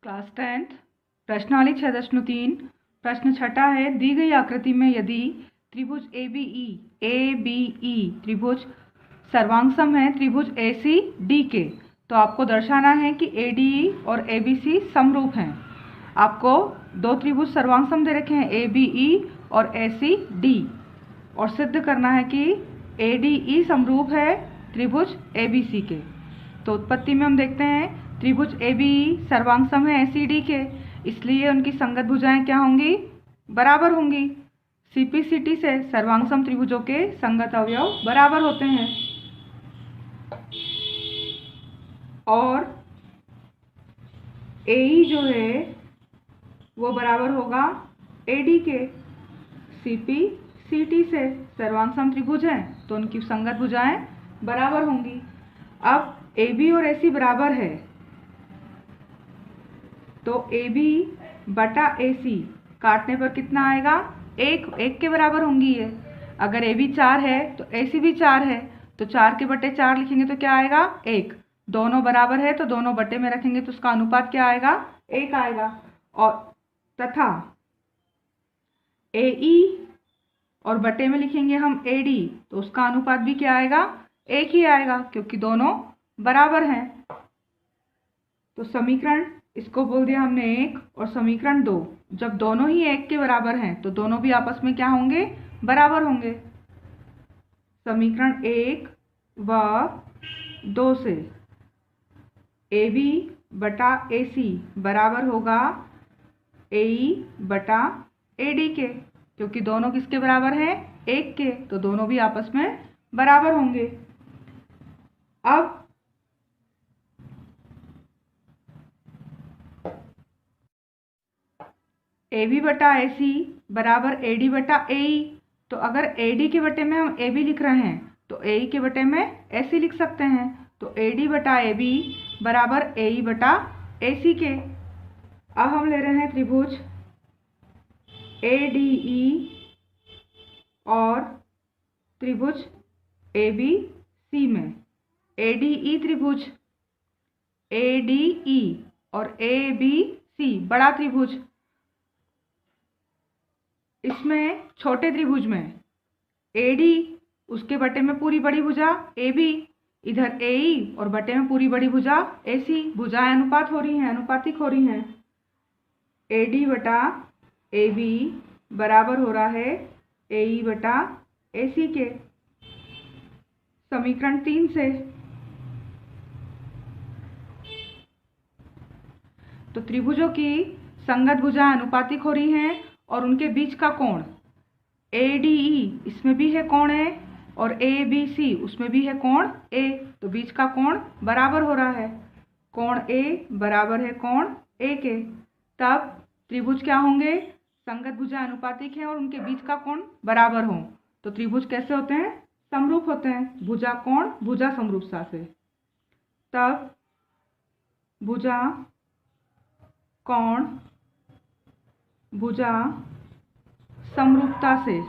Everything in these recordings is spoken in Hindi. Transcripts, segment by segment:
क्लास 10th प्रश्नावली 6.3 प्रश्न छठा है। दी गई आकृति में यदि त्रिभुज ABE त्रिभुज सर्वांगसम है त्रिभुज ACD के, तो आपको दर्शाना है कि ADE और ABC समरूप हैं। आपको दो त्रिभुज सर्वांगसम दे रखे हैं ABE और ACD, और सिद्ध करना है कि ADE समरूप है त्रिभुज ABC के। तो उत्पत्ति में हम देखते हैं त्रिभुज ABE सर्वांगसम है ACD के, इसलिए उनकी संगत भुजाएं क्या होंगी? बराबर होंगी। CPCT से सर्वांगसम त्रिभुजों के संगत अवयव बराबर होते हैं। और AE जो है वो बराबर होगा AD के। CPCT से सर्वांगसम त्रिभुज हैं तो उनकी संगत भुजाएं बराबर होंगी। अब AB और AC बराबर है तो AB बटा AC काटने पर कितना आएगा? एक के बराबर होंगी ये। अगर AB 4 है तो AC भी 4 है, तो 4 के बटे 4 लिखेंगे तो क्या आएगा? 1। दोनों बराबर है तो दोनों बटे में रखेंगे तो उसका अनुपात क्या आएगा? 1 आएगा। और तथा AE और बटे में लिखेंगे हम AD, तो उसका अनुपात भी क्या आएगा? 1 ही आएगा, क्योंकि दोनों बराबर हैं। तो समीकरण इसको बोल दिया हमने 1 और समीकरण 2। जब दोनों ही 1 के बराबर हैं तो दोनों भी आपस में क्या होंगे? बराबर होंगे। समीकरण 1 व 2 से AB बटा AC बराबर होगा AE बटा AD के, क्योंकि दोनों किसके बराबर हैं? 1 के, तो दोनों भी आपस में बराबर होंगे। अब AB बटा AC बराबर AD बटा AE, तो अगर AD के बटे में हम AB लिख रहे हैं तो AE के बटे में AC लिख सकते हैं। तो AD बटा AB बराबर AE बटा AC के। अब हम ले रहे हैं त्रिभुज ADE और त्रिभुज ABC में। ADE त्रिभुज ADE और ABC बड़ा त्रिभुज, इसमें छोटे त्रिभुज में AD उसके बटे में पूरी बड़ी भुजा AB, इधर AE और बटे में पूरी बड़ी भुजा AC। भुजाएं अनुपात हो रही हैं, अनुपातिक हो रही हैं। AD बटा AB बराबर हो रहा है AE बटा AC के। समीकरण 3 से तो त्रिभुजों की संगत भुजाएं अनुपातिक हो रही हैं और उनके बीच का कोण ADE इसमें भी है कोण A और ABC उसमें भी है कोण A, तो बीच का कोण बराबर हो रहा है। कोण A बराबर है कोण A के। तब त्रिभुज क्या होंगे? संगत भुजा अनुपातिक हैं और उनके बीच का कोण बराबर हो, तो त्रिभुज कैसे होते हैं? समरूप होते हैं। भुजा कोण भुजा समरूपता से। तब भुजा कोण भुजा समरूपता से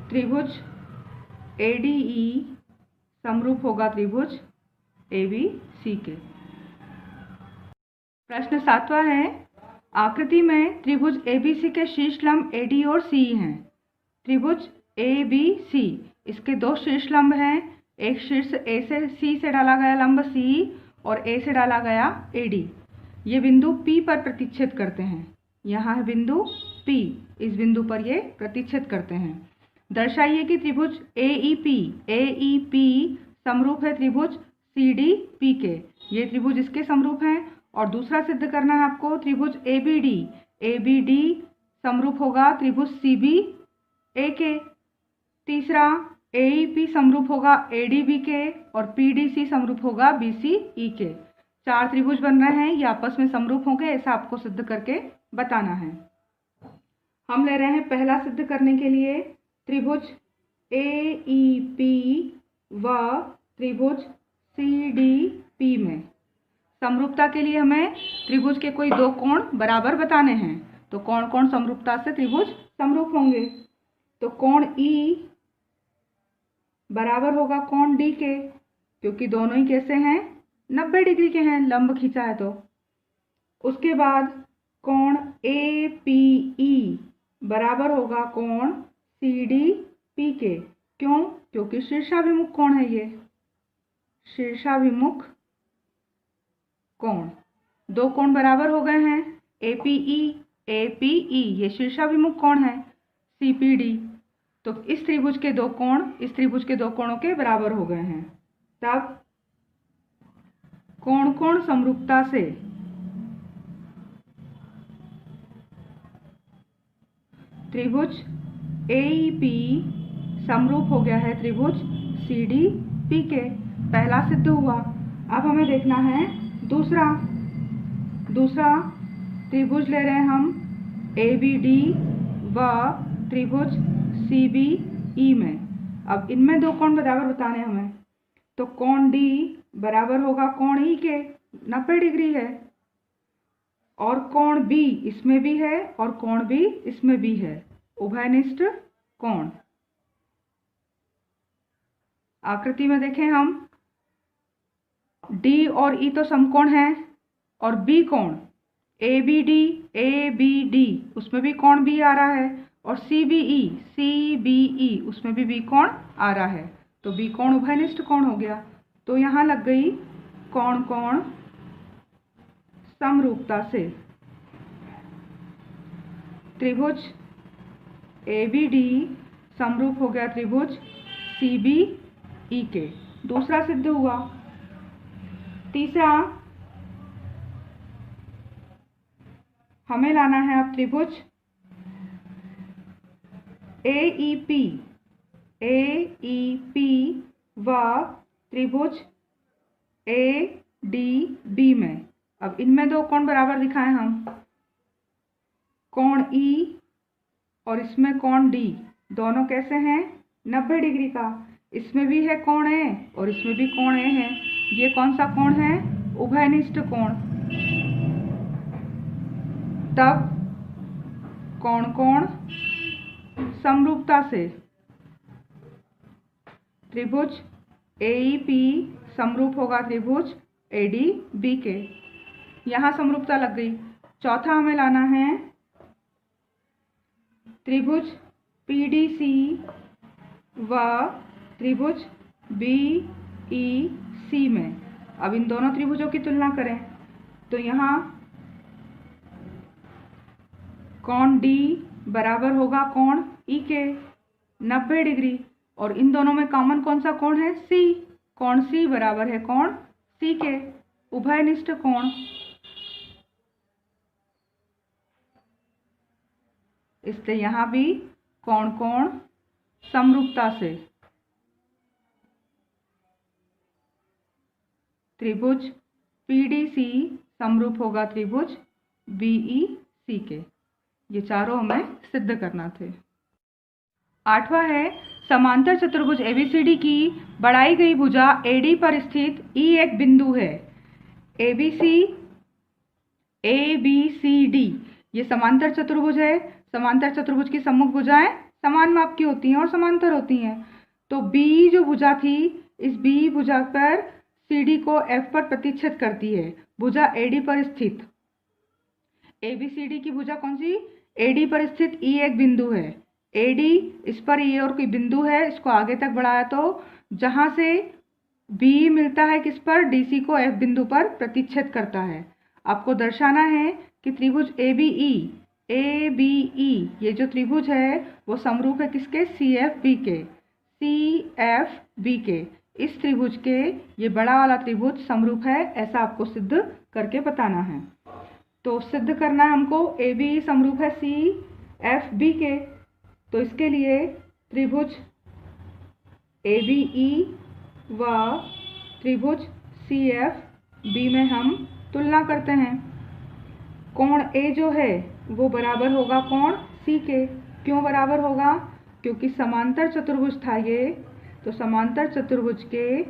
त्रिभुज ADE समरूप होगा त्रिभुज ABC के। प्रश्न 7वां है। आकृति में त्रिभुज ABC के शीर्ष लंब AD और CE हैं। त्रिभुज ABC इसके दो शीर्ष लंब हैं, एक शीर्ष A से C से डाला गया लंब CE और A से डाला गया AD। ये बिंदु P पर प्रतिच्छेद करते हैं। यहाँ है बिंदु P, इस बिंदु पर ये प्रतिच्छेद करते हैं। दर्शाइए कि त्रिभुज AEP समरूप है त्रिभुज CDP के। ये त्रिभुज इसके समरूप हैं। और दूसरा सिद्ध करना है आपको त्रिभुज ABD समरूप होगा त्रिभुज CBA के। तीसरा AEP समरूप होगा ADB के और PDC समरूप होगा BCE के। 4 त्रिभुज बन रहे हैं, ये आपस में समरूप होंगे, ऐसा आपको सिद्ध करके बताना है। हम ले रहे हैं पहला सिद्ध करने के लिए त्रिभुज AEP व त्रिभुज CDP में समरूपता के लिए हमें त्रिभुज के कोई दो कोण बराबर बताने हैं। तो कौन कौन समरूपता से त्रिभुज समरूप होंगे? तो कोण E बराबर होगा कोण D के, क्योंकि दोनों ही कैसे हैं? 90 डिग्री के हैं, लंब खींचा है तो। उसके बाद कोण APE बराबर होगा कोण CDP के। क्यों? क्योंकि शीर्षाभिमुख कोण है ये, शीर्षाभिमुख कोण। दो कोण बराबर हो गए हैं, APE ये शीर्षाभिमुख कोण है, CPD। तो इस त्रिभुज के दो कोण इस त्रिभुज के दो कोणों के बराबर हो गए हैं। तब कोण कोण समरूपता से त्रिभुज AEP समरूप हो गया है त्रिभुज CDP के। पहला सिद्ध हुआ। अब हमें देखना है दूसरा त्रिभुज ले रहे हैं हम ABD व त्रिभुज CBE में। अब इनमें दो कोण बराबर बताने हमें। तो कोण D बराबर होगा कोण E के, 90 डिग्री है। और कोण B इसमें भी है और कोण B इसमें भी है, उभयनिष्ठ कोण। आकृति में देखें हम, D और E तो समकोण है, और B कोण ABD उसमें भी कोण B आ रहा है, और CBE उसमें भी B कोण आ रहा है। तो B कोण उभयनिष्ठ कोण हो गया। तो यहाँ लग गई कोण कोण समरूपता से। त्रिभुज ABD समरूप हो गया त्रिभुज CBE के। दूसरा सिद्ध हुआ। तीसरा हमें लाना है अब त्रिभुज AEP व त्रिभुज ADB में। अब इनमें दो कोण बराबर दिखाएं हम, कोण E और इसमें कोण D, दोनों कैसे हैं? 90 डिग्री का। इसमें भी है कोण A और इसमें भी कोण A है। ये कौन सा कोण है? उभयनिष्ठ कोण। तब कोण कोण समरूपता से त्रिभुज AEP समरूप होगा त्रिभुज ADB के। यहाँ समरूपता लग गई। चौथा हमें लाना है त्रिभुज PDC व त्रिभुज BEC में। अब इन दोनों त्रिभुजों की तुलना करें तो यहाँ कोण D बराबर होगा कोण E के, 90 डिग्री। और इन दोनों में कॉमन कौन सा कोण है? C। कोण C बराबर है कोण C के, उभयनिष्ठ कोण। इसलिए यहाँ भी कोण कोण समरूपता से त्रिभुज PDC समरूप होगा त्रिभुज BEC के। ये चारों हमें सिद्ध करना थे। आठवां है, समांतर चतुर्भुज ABCD की बढ़ाई गई भुजा AD पर स्थित E एक बिंदु है। ABCD ये समांतर चतुर्भुज है। समांतर चतुर्भुज की सम्मुख भुजाएं समान माप की होती हैं और समांतर होती हैं। तो B जो भुजा थी, इस B भुजा पर CD को F पर प्रतिच्छेद करती है। भुजा AD पर स्थित ABCD की भुजा कौन सी? AD पर स्थित E एक बिंदु है। AD इस पर E और कोई बिंदु है, इसको आगे तक बढ़ाया तो जहां से B मिलता है किस पर? DC को F बिंदु पर प्रतिच्छेद करता है। आपको दर्शाना है कि त्रिभुज ABE ये जो त्रिभुज है वो समरूप है किसके? CFB के। इस त्रिभुज के ये बड़ा वाला त्रिभुज समरूप है, ऐसा आपको सिद्ध करके बताना है। तो सिद्ध करना है हमको ABE समरूप है CFB के। तो इसके लिए त्रिभुज ABE व त्रिभुज CFB में हम तुलना करते हैं। कोण A जो है वो बराबर होगा कोण C के। क्यों बराबर होगा? क्योंकि समांतर चतुर्भुज था ये, तो समांतर चतुर्भुज के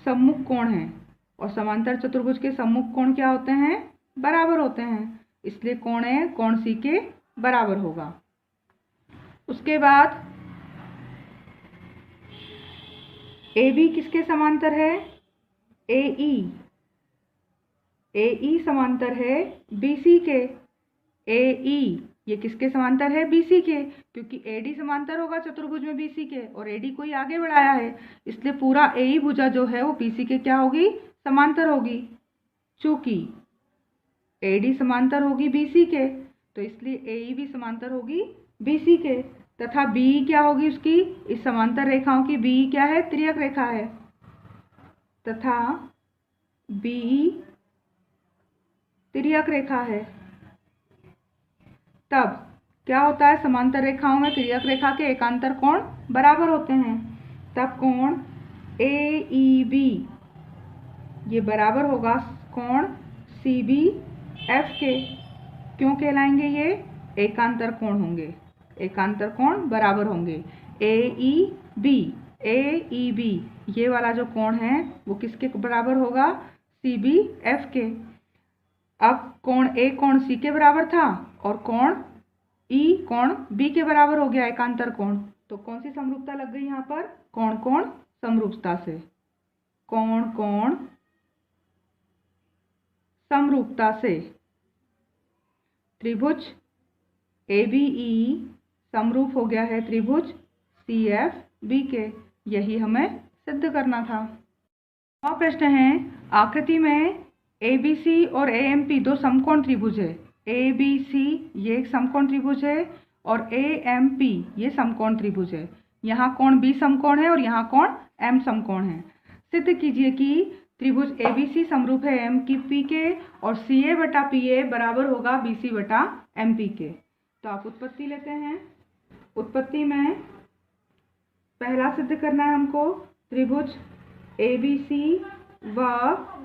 सम्मुख कोण हैं, और समांतर चतुर्भुज के सम्मुख कोण क्या होते हैं? बराबर होते हैं। इसलिए कोण A कोण C के बराबर होगा। उसके बाद AB किसके समांतर है? AE AE समांतर है BC के। AE ये किसके समांतर है? BC के, क्योंकि AD समांतर होगा चतुर्भुज में BC के, और AD को ही आगे बढ़ाया है, इसलिए पूरा AE भुजा जो है वो BC के क्या होगी? समांतर होगी। चूंकि AD समांतर होगी BC के, तो इसलिए AE भी समांतर होगी BC के, तथा BE क्या होगी उसकी? इस समांतर रेखाओं की BE क्या है? तिर्यक रेखा है, तथा BE तिर्यक रेखा है। तब क्या होता है? समांतर रेखाओं में तिर्यक रेखा के एकांतर कोण बराबर होते हैं। तब कोण AEB ये बराबर होगा कोण CBF के। क्यों कहलाएंगे ये? एकांतर कोण होंगे, एकांतर कोण बराबर होंगे। AEB ये वाला जो कोण है वो किसके बराबर होगा? CBF के। अब कोण A कोण C के बराबर था, और कोण E कोण B के बराबर हो गया, एकांतर कोण। तो कौन सी समरूपता लग गई यहाँ पर? कोण कोण समरूपता से। कोण कोण समरूपता से त्रिभुज ABE समरूप हो गया है त्रिभुज CFB के। यही हमें सिद्ध करना था। और प्रश्न है, आकृति में ABC और AMP दो समकोण त्रिभुज है। ABC ये एक समकोण त्रिभुज है, और AMP ये समकोण त्रिभुज है। यहाँ कोण B समकोण है और यहाँ कोण M समकोण है। सिद्ध कीजिए कि त्रिभुज ABC समरूप है MP के, और CA बटा PA बराबर होगा BC बटा MP के। तो आप उत्पत्ति लेते हैं। उत्पत्ति में पहला सिद्ध करना है हमको, त्रिभुज ABC व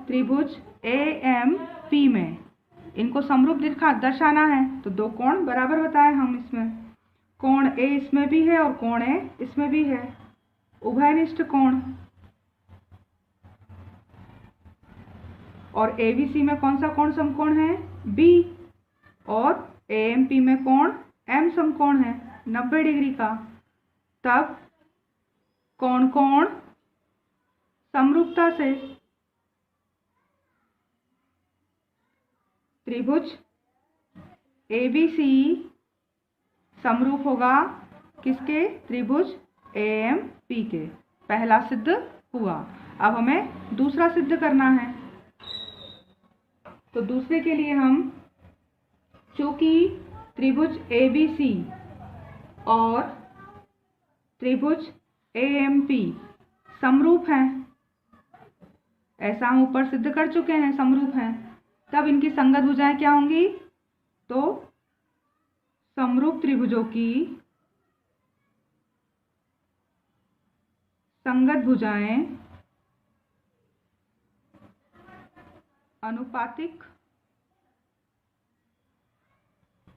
त्रिभुज AMP में इनको समरूप दर्शाना है। तो दो कोण बराबर बताए हम इसमें। कोण A इसमें भी है और कोण A इसमें भी है, उभयनिष्ठ कोण। और ABC में कौन सा कोण समकोण है? B। और AMP में कोण M समकोण है 90 डिग्री का। तब कोण कोण समरूपता से त्रिभुज ABC समरूप होगा किसके? त्रिभुज AMP के। पहला सिद्ध हुआ। अब हमें दूसरा सिद्ध करना है। तो दूसरे के लिए हम, चूंकि त्रिभुज ABC और त्रिभुज AMP समरूप हैं, ऐसा हम ऊपर सिद्ध कर चुके हैं, समरूप हैं, तब इनकी संगत भुजाएं क्या होंगी? तो समरूप त्रिभुजों की संगत भुजाएं अनुपातिक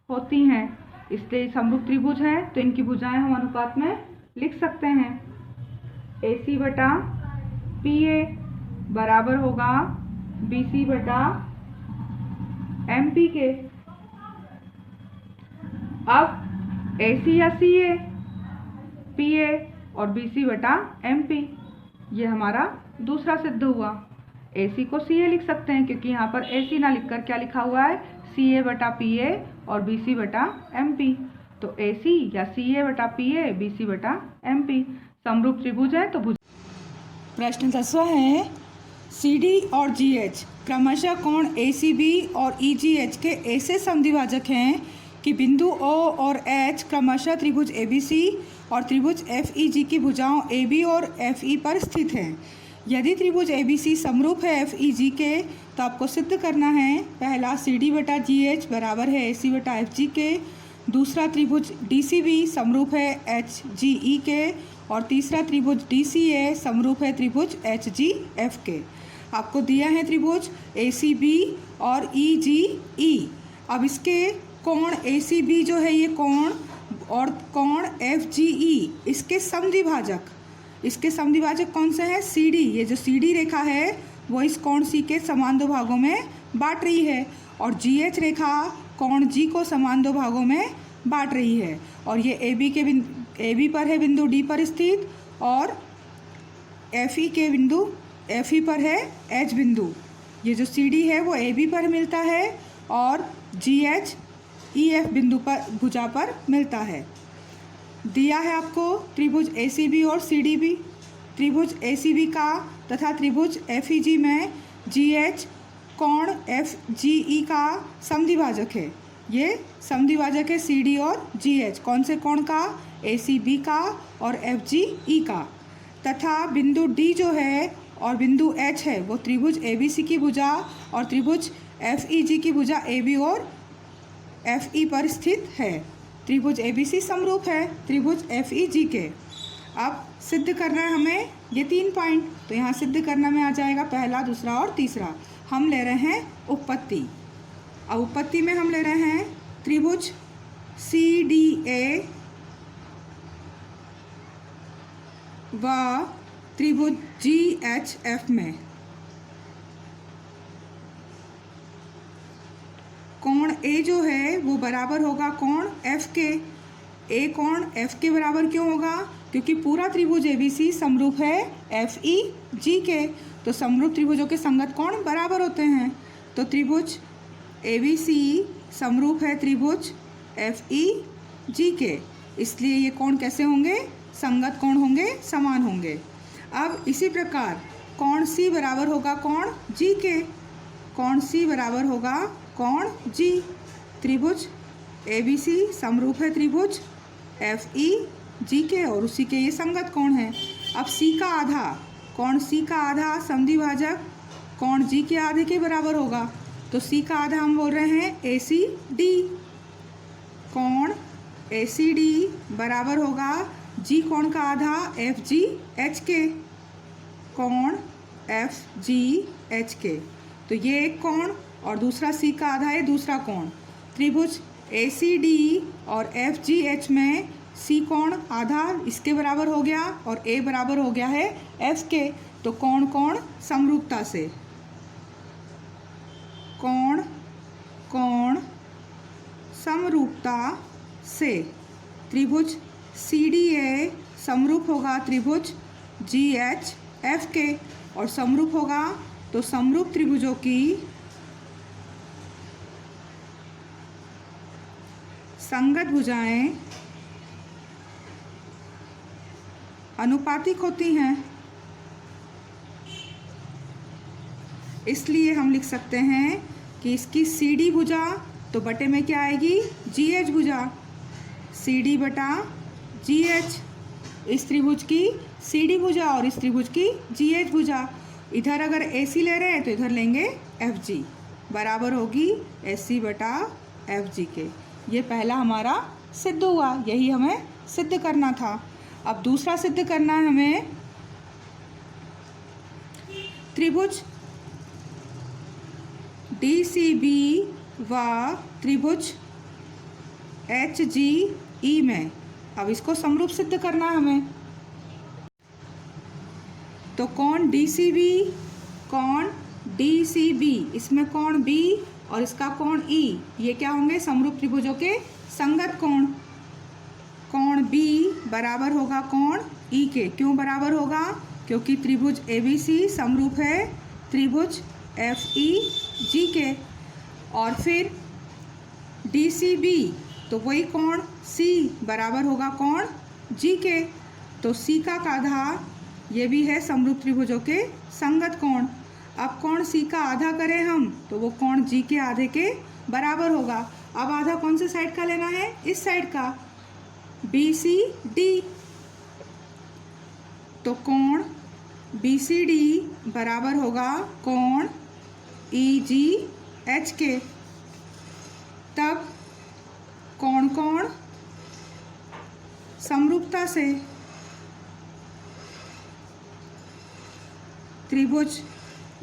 होती हैं। इसलिए समरूप त्रिभुज है तो इनकी भुजाएं हम अनुपात में लिख सकते हैं। AC बटा PA बराबर होगा BC बटा MP के। अब AC या CA, PA और BC बटा MP, ये हमारा दूसरा सिद्ध हुआ। AC को CA लिख सकते हैं, क्योंकि यहाँ पर AC ना लिखकर क्या लिखा हुआ है? CA बटा PA और BC बटा MP। तो AC या CA बटा PA BC बटा MP समरूप त्रिभुज है। तो भुज। प्रश्न 10वां है, CD और GH क्रमशः कोण ACB और EGH के ऐसे समद्विभाजक हैं कि बिंदु O और H क्रमशः त्रिभुज ABC और त्रिभुज FEG की भुजाओं AB और FE पर स्थित हैं। यदि त्रिभुज ABC समरूप है FEG के, तो आपको सिद्ध करना है, पहला CD बटा GH बराबर है AC बटा FG के, दूसरा त्रिभुज DCB समरूप है HGE के, और तीसरा त्रिभुज DCA समरूप है त्रिभुज HGF के। आपको दिया है त्रिभुज ACB और EGE। अब इसके कोण ACB जो है ये कोण, और कोण FGE इसके समद्विभाजक कौन से हैं? CD। ये जो CD रेखा है वो इस कोण C के समान दो भागों में बांट रही है, और GH रेखा कोण G को समान दो भागों में बांट रही है। और ये AB पर है बिंदु D पर स्थित, और FE पर है H बिंदु। ये जो सी डी है वो ए बी पर मिलता है और जी एच ई एफ बिंदु पर भुजा पर मिलता है। दिया है आपको त्रिभुज ए सी बी और सी डी बी। त्रिभुज ए सी बी का तथा त्रिभुज एफ ई जी में जी एच कोण एफ जी ई का समद्विभाजक है। ये समद्विभाजक है सी डी और जी एच। कौन से कोण का? ए सी बी का और एफ जी ई का। तथा बिंदु डी जो है और बिंदु एच है वो त्रिभुज ए बी सी की भुजा और त्रिभुज एफ ई जी की भुजा ए बी और एफ ई पर स्थित है। त्रिभुज ए बी सी समरूप है त्रिभुज एफ ई जी के। अब सिद्ध करना है हमें ये 3 पॉइंट, तो यहाँ सिद्ध करना में आ जाएगा पहला, दूसरा और तीसरा। हम ले रहे हैं उपपत्ति। अब उपपत्ति में हम ले रहे हैं त्रिभुज सी डी ए व त्रिभुज जी एच एफ में कोण ए जो है वो बराबर होगा कोण एफ के। ए कोण एफ के बराबर क्यों होगा? क्योंकि पूरा त्रिभुज ए बी सी समरूप है एफ ई जी के, तो समरूप त्रिभुजों के संगत कोण बराबर होते हैं। तो त्रिभुज ए बी सी समरूप है त्रिभुज एफ ई जी के, इसलिए ये कोण कैसे होंगे? संगत कोण होंगे, समान होंगे। अब इसी प्रकार कोण सी बराबर होगा कोण जी के। कोण सी बराबर होगा कोण जी। त्रिभुज ए बी सी समरूप है त्रिभुज एफ ई जी के और उसी के ये संगत कोण है। अब सी का आधा, कोण सी का आधा समद्विभाजक कोण जी के आधे के बराबर होगा, तो सी का आधा हम बोल रहे हैं ए सी डी। कोण ए सी डी बराबर होगा जी कोण का आधा एफ जी एच के। कोण एफ जी एच के, तो ये एक कोण और दूसरा सी का आधा है दूसरा कोण। त्रिभुज ए सी डी और एफ जी एच में सी कोण आधा इसके बराबर हो गया और ए बराबर हो गया है एफ के, तो कोण कोण समरूपता से, कोण कोण समरूपता से त्रिभुज सी डी ए समरूप होगा त्रिभुज जी एच एफ के, और समरूप होगा तो समरूप त्रिभुजों की संगत भुजाएं अनुपातिक होती हैं। इसलिए हम लिख सकते हैं कि इसकी सी डी भुजा तो बटे में क्या आएगी? जी एच भुजा। सी डी बटा जी एच, इस त्रिभुज की सी डी भुजा और इस त्रिभुज की जी एच भुजा। इधर अगर ए सी ले रहे हैं तो इधर लेंगे एफ जी, बराबर होगी एस सी बटा एफ जी के। ये पहला हमारा सिद्ध हुआ, यही हमें सिद्ध करना था। अब दूसरा सिद्ध करना है हमें त्रिभुज डी सी बी व त्रिभुज एच जी ई में। अब इसको समरूप सिद्ध करना है हमें। तो कोण डी सी बी, कोण डी सी बी, इसमें कोण बी और इसका कोण ई, ये क्या होंगे? समरूप त्रिभुजों के संगत कोण। कोण बी बराबर होगा कोण ई के। क्यों बराबर होगा? क्योंकि त्रिभुज ए बी सी समरूप है त्रिभुज एफ ई जी के। और फिर डी सी बी, तो वही कोण सी बराबर होगा कोण जी के। तो सी का आधा ये भी है समरूप त्रिभुजों के संगत कोण। अब कोण सी का आधा करें हम तो वो कोण जी के आधे के बराबर होगा। अब आधा कौन से साइड का लेना है? इस साइड का, बी सी डी। तो कोण बी सी डी बराबर होगा कोण ई जी एच के। तब कोण कोण समरूपता से त्रिभुज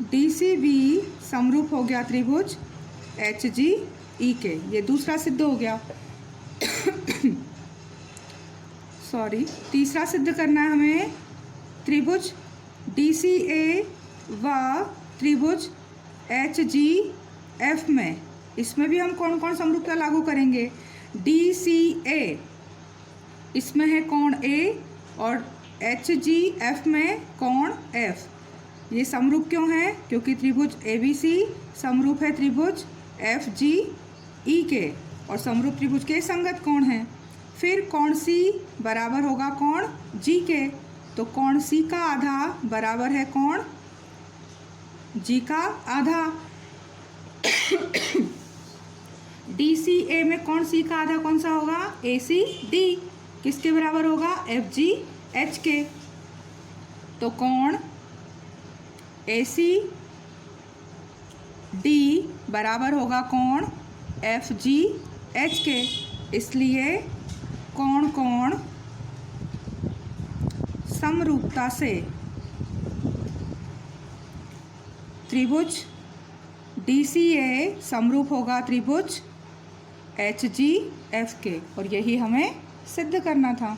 डी सी बी समरूप हो गया त्रिभुज एच जी ई के। ये दूसरा सिद्ध हो गया। सॉरी, तीसरा सिद्ध करना है हमें त्रिभुज डी सी ए व त्रिभुज एच जी एफ में। इसमें भी हम कौन कौन समरूपता लागू करेंगे? डी सी ए, इसमें है कोण ए और एच जी एफ में कोण एफ। ये समरूप क्यों है? क्योंकि त्रिभुज ABC समरूप है त्रिभुज FGE के, और समरूप त्रिभुज के संगत कोण हैं। फिर कोण C बराबर होगा कोण G के, तो कोण C का आधा बराबर है कोण G का आधा। DCA में कोण C का आधा कौन सा होगा? ACD किसके बराबर होगा? FGH के। तो कोण ACD बराबर होगा कोण FGH के, इसलिए कोण समरूपता से त्रिभुज DCA समरूप होगा त्रिभुज HGF के, और यही हमें सिद्ध करना था।